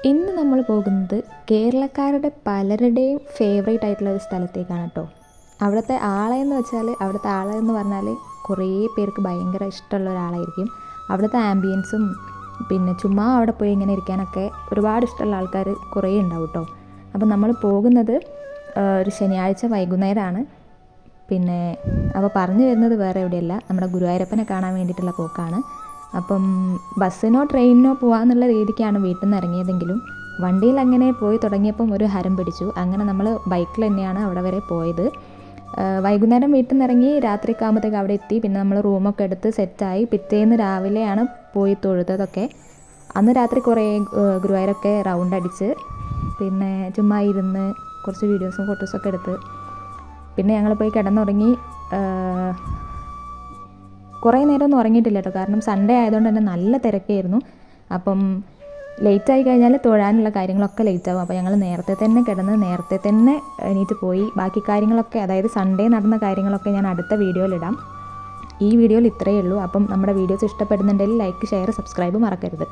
ഇന്ന് നമ്മൾ പോകുന്നത് കേരളക്കാരുടെ പലരുടെയും ഫേവറേറ്റ് ആയിട്ടുള്ള ഒരു സ്ഥലത്തേക്കാണ് കേട്ടോ. അവിടുത്തെ ആളെന്ന് പറഞ്ഞാൽ കുറേ പേർക്ക് ഭയങ്കര ഇഷ്ടമുള്ള ഒരാളായിരിക്കും. അവിടുത്തെ ആംബിയൻസും പിന്നെ ചുമ്മാ അവിടെ പോയി ഇങ്ങനെ ഇരിക്കാനൊക്കെ ഒരുപാട് ഇഷ്ടമുള്ള ആൾക്കാർ കുറേ ഉണ്ടാവും കേട്ടോ. അപ്പം നമ്മൾ പോകുന്നത് ഒരു ശനിയാഴ്ച വൈകുന്നേരമാണ്. പിന്നെ അപ്പോൾ പറഞ്ഞു വരുന്നത് വേറെ എവിടെയല്ല, നമ്മുടെ ഗുരുവായൂരപ്പനെ കാണാൻ വേണ്ടിയിട്ടുള്ള പോക്കാണ്. അപ്പം ബസ്സിനോ ട്രെയിനിനോ പോകാമെന്നുള്ള രീതിക്കാണ് വീട്ടിൽ നിന്ന് ഇറങ്ങിയതെങ്കിലും വണ്ടിയിൽ അങ്ങനെ പോയി തുടങ്ങിയപ്പം ഒരു ഹരം പിടിച്ചു. അങ്ങനെ നമ്മൾ ബൈക്കിൽ തന്നെയാണ് അവിടെ വരെ പോയത്. വൈകുന്നേരം വീട്ടിൽ നിന്ന് ഇറങ്ങി രാത്രിയൊക്കെ ആകുമ്പോഴത്തേക്ക് അവിടെ എത്തി. പിന്നെ നമ്മൾ റൂമൊക്കെ എടുത്ത് സെറ്റായി. പിറ്റേന്ന് രാവിലെയാണ് പോയി തൊഴുതതൊക്കെ. അന്ന് രാത്രി കുറേ ഗുരുവായൂരൊക്കെ റൗണ്ട് അടിച്ച് പിന്നെ ചുമ്മാ ഇരുന്ന് കുറച്ച് വീഡിയോസും ഫോട്ടോസൊക്കെ എടുത്ത് പിന്നെ ഞങ്ങൾ പോയി കിടന്നുറങ്ങി. കുറേ നേരമൊന്നും ഉറങ്ങിയിട്ടില്ല കേട്ടോ, കാരണം സൺഡേ ആയതുകൊണ്ട് തന്നെ നല്ല തിരക്കായിരുന്നു. അപ്പം ലേറ്റായി കഴിഞ്ഞാൽ തൊഴാനുള്ള കാര്യങ്ങളൊക്കെ ലേറ്റാവും. അപ്പോൾ ഞങ്ങൾ നേരത്തെ തന്നെ കിടന്ന് നേരത്തെ തന്നെ എണീറ്റ് പോയി. ബാക്കി കാര്യങ്ങളൊക്കെ, അതായത് സൺഡേ നടന്ന കാര്യങ്ങളൊക്കെ ഞാൻ അടുത്ത വീഡിയോയിലിടാം. ഈ വീഡിയോയിൽ ഇത്രയേ ഉള്ളൂ. അപ്പം നമ്മുടെ വീഡിയോസ് ഇഷ്ടപ്പെടുന്നുണ്ടെങ്കിൽ ലൈക്ക്, ഷെയർ, സബ്സ്ക്രൈബ് മറക്കരുത്.